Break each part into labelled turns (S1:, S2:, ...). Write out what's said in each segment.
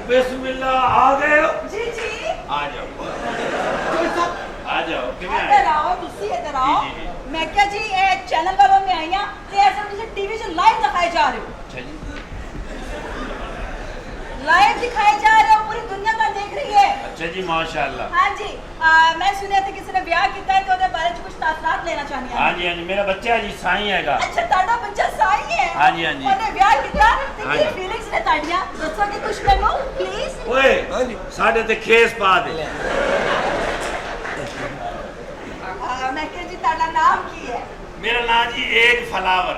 S1: बिस्मिल्लाह आ गए हो?
S2: जी जी
S1: आ जाओ आ जाओ
S2: इधर आओ तुसी इधर आओ
S1: जी, जी, जी।
S2: मैं क्या जी ये चैनल वालों में आई हां ते ऐसा तुसी टीवी च लाइव दिखाए जा रहे हो
S1: अच्छा जी
S2: लाइव दिखाए जा रहे हो पूरी दुनिया का देख रही है
S1: अच्छा जी माशाल्लाह
S2: हाँ जी मैं सुनिया था किसी ने ब्याह किया है तो ਉਹਦੇ ਬਾਰੇ ਚ ਕੁਝ ਤਾਸਰਾਤ ਲੈਣਾ ਚਾਹਨੀ
S1: हाँ जी हाँ जी मेरा बच्चा जी साईं हैगा
S2: अच्छा ਤੁਹਾਡਾ ਬੱਚਾ ਸਾਈ ਹੈ
S1: हाँ जी हाँ जी
S2: ਉਹਨੇ ਵਿਆਹ ਕੀਤਾ ਤੇ
S1: हाँ
S2: ਕੀ
S1: जी।
S2: ਫੀਲਿੰਗਸ ਨੇ ਤੁਹਾਡੀਆਂ ਦੱਸੋ ਕਿ ਕੁਝ ਮੈਨੂੰ ਪਲੀਜ਼
S1: ओए साढ़े ते खेस पा दे
S2: मैं कह जी ਤੁਹਾਡਾ ਨਾਮ ਕੀ ਹੈ
S1: मेरा नाम जी एक फ्लावर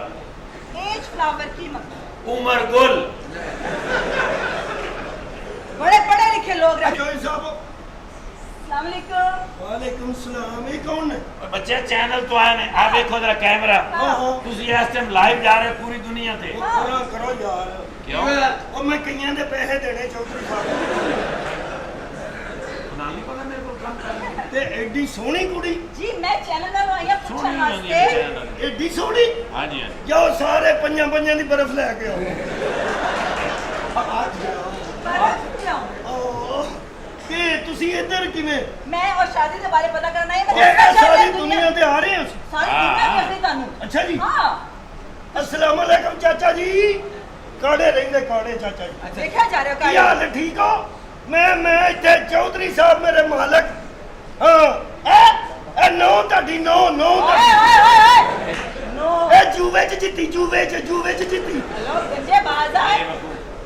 S2: एज फ्लावर की मतलब
S1: उमर गुल
S2: बड़े पढ़े लिखे लोग रहते
S3: जोई साहब
S2: अस्सलाम वालेकुम
S3: वालेकुम सलाम ये कौन है
S1: बच्चे चैनल तो आए ने आ देखो जरा कैमरा
S2: हाँ।
S1: तुसी इस टाइम लाइव जा रहे हो पूरी दुनिया ते
S2: हाँ।
S3: करो करो यार
S1: क्यों
S3: और मैं कईयां दे पैसे देने चौधरी साहब
S1: नाम नहीं पता मेरे को काम करने
S3: ते एडी सोहनी कुड़ी
S2: जी मैं चैनल वालों आई हूं पूछने
S1: सोनी नहीं
S2: वास्ते
S1: है चैनल
S3: एडी सोहनी
S1: हाँ जी हाँ जी
S3: जाओ सारे पंजां पंजां दी बर्फ लेके आओ
S2: बर्फ क्यों
S3: ओ के तुसी इधर किवें
S2: मैं और शादी के बारे पता करना है मैं
S3: ये सारी दुनिया ते आ रहे हो
S2: सारी दुनिया करती तानू
S3: अच्छा जी
S2: हां
S3: अस्सलाम वालेकुम चाचा जी काड़े रहंदे काड़े चाचा जी
S2: देखा जा रहे हो
S3: ਕੀ ਹਾਲ ਠੀਕ ਹੋ ਮੈਂ ਇੱਥੇ ਚੌਧਰੀ ਸਾਹਿਬ ਮੇਰੇ ਮਾਲਕ ਹਾਂ ਇਹ ਨੋ ਤੁਹਾਡੀ ਨੋ
S2: ओए ओए ओए ओए नो
S3: ਇਹ ਜੂਵੇ ਚ ਜਿੱਤੀ ਜੂਵੇ ਚ ਜਿੱਤੀ
S2: हेलो गंजे बाजार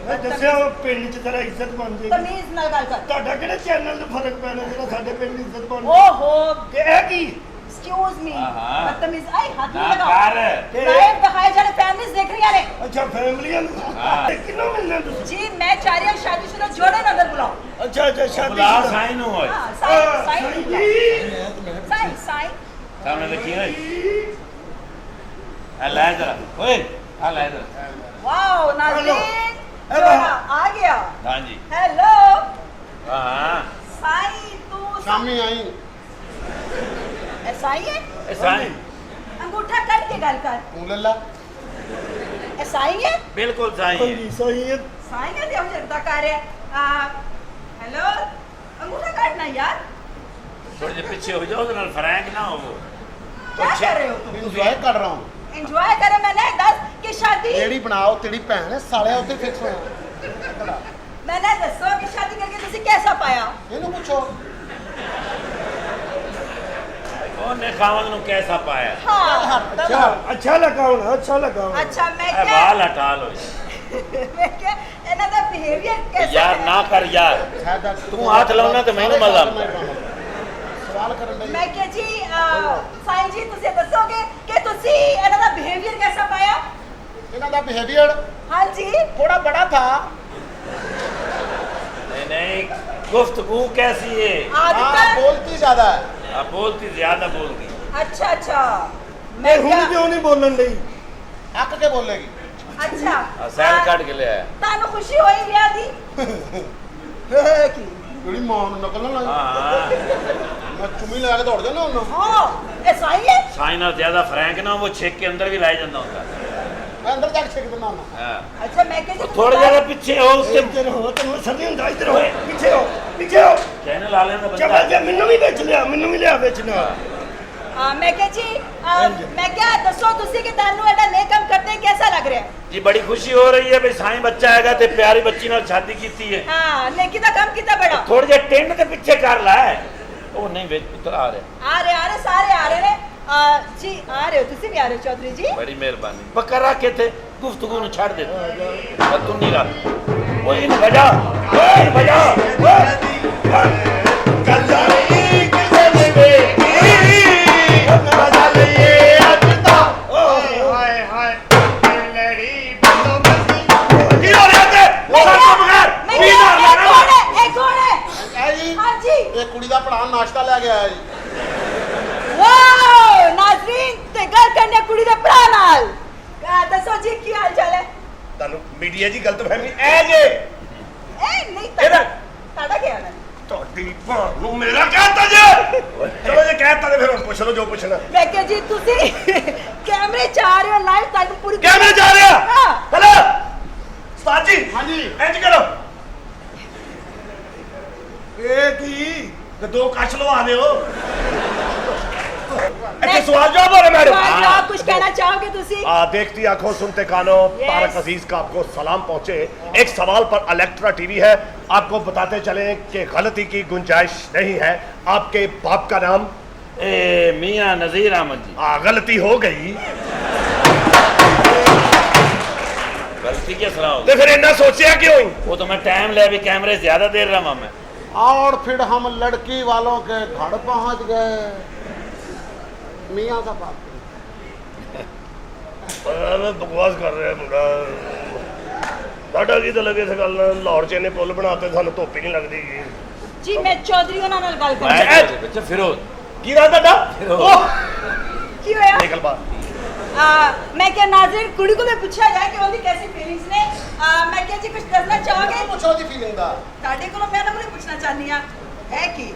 S3: ਮੈਂ ਦੱਸਿਆ ਉਹ ਪਿੰਡ ਚ ਤੇਰਾ ਇੱਜ਼ਤ ਬਣ ਜਾਏਗੀ
S2: तमीज ना गल कर
S3: ਤੁਹਾਡਾ ਕਿਹੜੇ ਚੈਨਲ ਦਾ ਫਰਕ ਪੈਣਾ ਜਿਹੜਾ ਸਾਡੇ ਪਿੰਡ ਦੀ ਇੱਜ਼ਤ ਬਣ
S2: ओहो
S3: ਕਿ ਇਹ ਕੀ
S2: एक्सक्यूज मी
S1: हाँ।
S2: बदतमीज आई हाथ
S1: ना
S2: नहीं
S1: कर
S2: लगाओ लाइव दिखाए जा रहे फैमिलीज देख रही है
S3: ਅੱਛਾ ਫੈਮਲੀਆਂ ਨੂੰ
S1: ਹਾਂ।
S3: ਕਿੰਨਾ ਮਿਲਣਾ ਤੁਸੀਂ
S2: जी मैं चाह रही हूं शादीशुदा जोड़े ना अंदर बुलाओ
S3: ਅੱਛਾ ਸ਼ਾਦੀ
S1: बुला साईं नो होए
S2: हां साई साई
S3: ਜੀ
S2: साई साई
S1: सामने देखिए ए ले जरा ओए आ ले जरा
S2: वाओ नाज़रीन
S3: हेलो।
S2: जोड़ा आ गया
S1: हाँ जी
S2: हेलो
S1: हाँ
S2: साई तू
S4: शामी आई
S2: ऐसा ही है
S1: ए साईं
S2: अंगूठा कट के गल कर
S4: तू ले ला
S2: ऐसा ही है
S1: बिल्कुल साईं है
S3: ਹਾਂਜੀ ਸਹੀ ਹੈ
S2: साई है देव जगदा कर है हेलो अंगूठा काटना यार
S1: थोड़े जे पीछे हो जाओ ना फ्रैंक ना हो वो
S2: क्या कर रहे हो तुम
S4: इंजॉय कर रहा हूँ
S2: एंजॉय करे मैंने 10 की शादी
S4: ਜਿਹੜੀ ਬਣਾਓ ਤੇਰੀ ਭੈਣ ਹੈ ਸਾਲਿਆ ਉੱਤੇ ਫਿਕਸ ਹੋਇਆ
S2: मैंने दसो कि शादी करके तुसी कैसा पाया
S4: ਇਹਨੂੰ ਪੁੱਛੋ
S1: ओने खावन नु कैसा पाया
S2: हाँ
S3: अच्छा अच्छा लगा होना अच्छा लगा होना
S2: अच्छा मैं
S1: ए
S2: क्या
S1: बाल हटा लो
S2: मैं क्या इन्हां दा बिहेवियर कैसा
S1: यार
S2: है?
S1: ना कर यार
S4: ਸ਼ਾਇਦ
S1: ਤੂੰ ਹੱਥ ਲਾਉਣਾ ਤੇ ਮੈਨੂੰ ਮਜ਼ਾ ਆਉਂਦਾ।
S4: ਸਵਾਲ ਕਰਨ ਦਾ
S2: मैं क्या जी साईं जी तुसी दसोगे कि तुसी इन्हां दा बिहेवियर कैसा पाया
S4: ਇਹਨਾਂ ਦਾ ਬਿਹੇਵੀਅਰ
S2: हाँ जी
S4: ਥੋੜਾ ਬੜਾ ਥਾ
S1: नहीं नहीं गुफ्तगू कैसी है
S4: हाँ
S2: आदत
S4: बोलती ज्यादा है
S1: अब बोलती ज्यादा बोलती
S2: अच्छा अच्छा मैं
S3: ਮੈਂ
S2: क्या
S3: ਹੁਣ ਕਿਉਂ ਨਹੀਂ ਬੋਲਣ ਲਈ
S4: ਅੱਕ ਕੇ ਬੋਲੇਗੀ
S2: अच्छा
S1: सैर काट के ले आया
S2: तानू खुशी होई ब्याह दी
S3: ਕੀ
S4: ਜਿਹੜੀ ਮਾਂ ਨੂੰ ਨਕਲ ਨਾ
S1: हाँ
S4: ਲਾਈ ਮੈਂ ਚੁੰਮੀ ਲੈ ਕੇ ਦੌੜ ਜਾਣਾ ਉਹਨਾਂ
S2: हां ऐसा ही है
S1: साईं नाल ज्यादा फ्रैंक ना वो छेक के अंदर भी लाई जाता होता
S4: ਮੈਂ ਅੰਦਰ ਜਾ ਕੇ ਛੇਕ ਦਿੰਦਾ ਹੁੰਦਾ
S1: हाँ
S2: अच्छा मैं क्या जी
S1: थोड़ी जगह पीछे हो उसके
S3: ਇੱਧਰ ਹੋ ਤੈਨੂੰ ਸਰਦੀ ਹੁੰਦਾ ਇੱਧਰ ਹੋ ਪਿੱਛੇ ਹੋ
S1: चैनल वाले का
S3: ਚੱਲ
S1: बंदा
S3: ਜਾ ਮੈਨੂੰ ਵੀ ਵੇਚ ਲਿਆ ਮੈਨੂੰ ਵੀ ਲਿਆ ਵੇਚਣਾ
S2: मैं क्या जी मैं क्या दसो तुसी कि तानू एडा ने काम करते कैसा लग रहा है
S1: जी बड़ी खुशी हो रही है भाई साईं बच्चा आएगा ते प्यारी बच्ची नाल शादी कीती है
S2: हां नेकी दा काम कितना बड़ा
S1: थोड़ी जे टेंट के पीछे कर ला है ओ नहीं वेच पुत्र आ रहे
S2: आ रहे सारे आ रहे ने जी आ रहे हो तुसी भी आ रहे हो चौधरी जी
S1: बड़ी मेहरबानी पक्का रखे थे गुफ्तगू नु छाड़ दे पर तू नहीं रख ओए इन बजा ओए बजा की हो रहा है सब बगैर
S2: मैं
S1: की
S2: क्या
S1: मार रहा है
S2: एक कौन है
S4: ਐ ਜੀ
S2: हां जी
S4: ਇਹ ਕੁੜੀ ਦਾ ਭਰਾ ਨਾਸ਼ਤਾ ਲੈ ਕੇ ਆਇਆ ਜੀ
S2: वाओ नाज़रीन ते गल करने कुड़ी दे भरा नाल दसो जी की हाल चाल है
S3: ਤੁਹਾਨੂੰ ਮੀਡੀਆ ਜੀ ਗਲਤਫਹਿਮੀ ਐ ਜੇ
S2: ए नहीं ताड़ा ताड़ा क्या है
S3: ਤੁਹਾਡੀ ਭਾਣ ਨੂੰ ਮੇਰਾ ਕਹਿਤਾ ਜੇ ਚਲੋ ਜੇ ਕਹਿਤਾ ਤੇ ਫਿਰ ਹੁਣ ਪੁੱਛ ਲਓ ਜੋ ਪੁੱਛਣਾ
S2: मैं क्या जी तुसी कैमरे च आ रहे हो लाइव ताकि पूरी
S3: कैमरे च आ रहे हो?
S2: हां
S3: हेलो उस्ताद जी
S4: हाँ जी
S3: इंज करो ਇਹ ਕੀ ਤੇ ਦੋ ਕੱਚ ਲਵਾ ਦਿਓ ਇੱਥੇ
S2: ਨਹੀਂ।
S3: ਸਵਾਲ ਜਵਾਬ ਹੋ ਰਿਹਾ ਮੈਡਮ
S2: आप कुछ कहना चाहोगे तुसी
S3: देखती आंखों सुनते कानों
S2: Yes.
S3: तारक अजीज का आपको सलाम पहुंचे। एक सवाल पर इलेक्ट्रा टीवी है, आपको बताते चलें कि गलती की गुंजाइश नहीं है। आपके बाप का नाम?
S1: मियाँ नजीर अहमद जी।
S3: गलती हो गई
S1: गलती क्या सलाह
S3: तो फिर इतना सोचा क्यों?
S1: वो तो मैं टाइम ले, अभी कैमरे ज्यादा देर रहा मैं।
S4: और फिर हम लड़की वालों के घर पहुंच गए। मियाँ का बाप
S3: बकवास कर रहे हैं मुंडा साडा की तो लगे इस गल लाहौर च इन्हें पुल बनाते सानू धुप्प ही नहीं लगती
S2: जी मैं चौधरी होना नाल गल कर
S1: मैं बच्चा फिरोज
S3: की नाम तुहाडा? ओह,
S2: की होया
S3: निकल बाहर।
S2: मैं क्या नाज़रीन कुड़ी को मैं पूछा जाए कि उनकी कैसी फीलिंग्स ने मैं क्या जी कुछ दसना चाहोगे
S4: ਪੁੱਛੋ ਦੀ ਫੀਲਿੰਗ ਦਾ
S2: साडे को मैं ना पूछना चाहनी हां है कि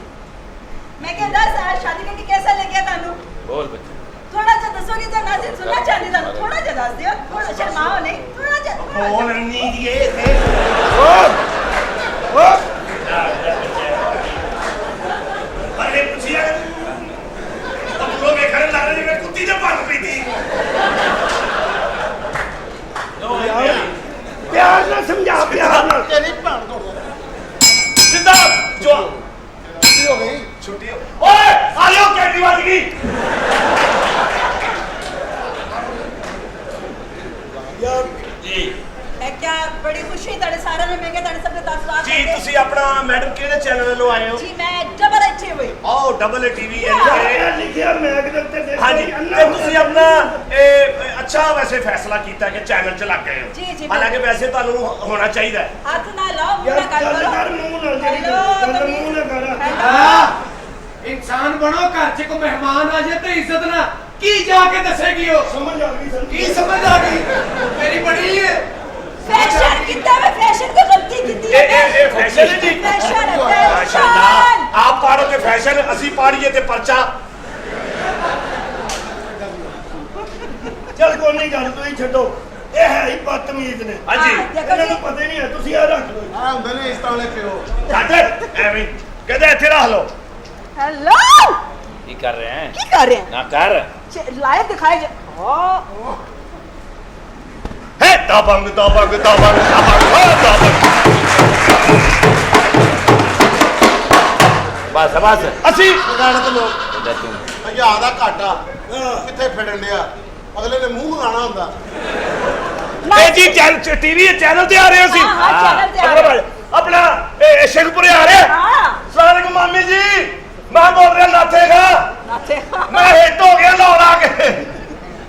S2: मैं क्या दस शादी करके कैसा लगे तानू
S1: बोल बच्चा।
S2: थोड़ा सा दसोगे तो नाज़रीन सुनना चाहती तानू थोड़ा सा दस दियो थोड़ा शर्माओ नहीं थोड़ा सा
S3: बोल नहीं दिए थे ओह, ओह। अरे पूछिए अब लोग ये खड़े लग रहे हैं कुत्ती जब भाग पई थी प्यार ना समझा प्यार ना
S4: ਤੇਰੀ ਭੈਣ ਤੋਂ
S3: सीधा जो
S4: ਛੁੱਟੀ ਹੋ ਗਈ
S3: छुट्टी ओए आ जाओ कैंटी बात की यार
S1: जी
S2: मैं क्या बड़ी खुशी ताड़े सारे ने मैं क्या ताड़े सबने तासवार
S3: जी ਤੁਸੀਂ ਆਪਣਾ ਮੈਡਮ ਕਿਹੜੇ ਚੈਨਲ ਵੱਲੋਂ ਆਏ ਹੋ
S2: जी मैं डबल अच्छे हुई
S3: ਆਓ ਡਬਲ ਟੀਵੀ ਹੈ
S2: Yeah.
S3: ਲਿਖਿਆ ਮੈਗ ਦੇ ਉੱਤੇ ਹਾਂਜੀ ਤੇ ਤੁਸੀਂ ਆਪਣਾ ਅੱਛਾ ਵੈਸੇ ਫੈਸਲਾ ਕੀਤਾ ਕਿ ਚੈਨਲ ਚ ਲੱਗ ਗਏ
S2: ਜੀ, ਜੀ,
S3: ਹੋ ਹਾਲਾਂਕਿ ਵੈਸੇ ਤੁਹਾਨੂੰ ਹੋਣਾ ਚਾਹੀਦਾ ਹੈ
S2: हाथ ना लाओ मुंह ना गल करो
S3: ਮੂੰਹ ਨਾਲ
S2: हेलो
S3: ਮੂੰਹ ਨਾਲ ਕਰ
S2: हेलो
S5: ਇਨਸਾਨ ਬਣੋ ਘਰ 'ਚ ਕੋਈ ਮਹਿਮਾਨ ਆ ਜਾਏ ਤੇ ਇੱਜ਼ਤ ਨਾ ਕੀ ਜਾ ਕੇ ਦੱਸੇਗੀ ਉਹ
S3: ਸਮਝ ਆ ਗਈ
S5: ਕੀ ਸਮਝ ਆ ਗਈ ਮੇਰੀ ਬੜੀ ਹੈ
S2: फैशन कितना है फैशन को गलती कितनी है
S3: ਇਹ ਫੈਸ਼ਨ ਹੈ ਜੀ
S2: फैशन है
S3: ਮਾਸ਼ਾਅੱਲਾ
S2: फैशन
S3: ਆਪ ਪਾੜੋਗੇ ਫੈਸ਼ਨ ਅਸੀਂ ਪਾੜੀਏ ਤੇ ਪਰਚਾ ਚਲ ਕੋਈ ਨਹੀਂ ਗੱਲ ਤੁਸੀਂ ਛੱਡੋ ਇਹ ਹੈ ਹੀ ਬਦਤਮੀਜ਼ ਨੇ
S2: ਹਾਂਜੀ।
S3: ਇਹਨਾਂ ਨੂੰ ਪਤਾ ਹੀ ਨਹੀਂ ਹੈ ਤੁਸੀਂ ਆ ਰੱਖ ਲਓ
S4: ਆ ਹੁੰਦੇ ਨੇ ਇਸ ਤਰ੍ਹਾਂ ਦੇ ਪਿਓ
S3: ਛੱਡ ਐਵੇਂ ਕਹਿੰਦੇ ਇੱਥੇ ਰੱਖ ਲਓ
S2: हेलो
S1: की कर रहे हैं
S2: की कर रहे हैं
S1: ना कर
S2: लाइव दिखाए ओ
S3: ਹੈ ਦਬੰਗ ਦਬੰਗ ਦਬੰਗ ਦਬੰਗ ਹੋ ਦਬੰਗ
S1: बस बस
S3: ਅਸੀਂ
S4: ਗਾਣੇ ਤੇ ਲੋਕ
S1: इधर तुम
S4: ਹਜ਼ਾਰ ਦਾ ਘਾਟਾ ਕਿੱਥੇ ਫਿੜਨ ਡਿਆ ਅਗਲੇ ਨੇ ਮੂੰਹ ਮੰਗਾਣਾ ਹੁੰਦਾ
S3: ਇਹ ਜੀ ਟੀਵੀ ਚੈਨਲ ਤੇ ਆ ਰਹੇ ਸੀ
S2: हाँ हाँ चैनल पे आ रहे हैं।
S3: ਆਪਣਾ ਸ਼ੇਖਪੁਰੇ ਆ ਰਿਹਾ
S2: हाँ
S3: ਸਲਾਮ ਮਾਮੀ ਜੀ ਮੈਂ ਬੋਲ ਰਿਹਾ ਨਾਥੇ ਖਾ
S2: नाथे
S3: ਮੈਂ ਹਿੱਟ ਹੋ ਗਿਆ ਲਾਉਣ ਆ ਕੇ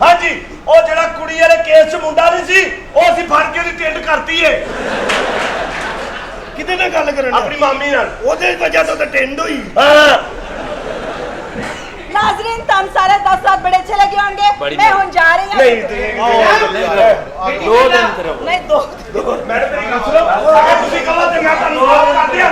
S3: ਹਾਂਜੀ ਉਹ ਜਿਹੜਾ ਕੁੜੀ ਵਾਲੇ ਕੇਸ 'ਚ ਮੁੰਡਾ ਨਹੀਂ ਸੀ ਉਹ ਅਸੀਂ ਫੜ ਕੇ ਉਹਦੀ ਟਿੰਡ ਕਰਤੀ ਏ ਕਿਤੇ ਨਾਲ ਗੱਲ ਕਰਨ ਆਪਣੀ ਮਾਮੀ ਨਾਲ ਉਹਦੇ ਵਜ੍ਹਾ ਤੋਂ ਤਾਂ ਟਿੰਡ ਹੋਈ ਹਾਂ
S2: नाजरीन तुम सारे 10 रात बड़े अच्छे लगे होंगे
S1: बड़ी
S2: मैं हूं जा रही हूं
S3: ਨਹੀਂ
S1: दो दिन तेरे
S2: नहीं दो
S3: ਮੈਡਮ ਮੇਰੀ ਗੱਲ ਸੁਣੋ ਅਗਰ ਤੁਸੀਂ ਕਹੋ ਤੇ ਮੈਂ ਤੁਹਾਨੂੰ ਮਾਫ ਕਰ ਦਿਆਂ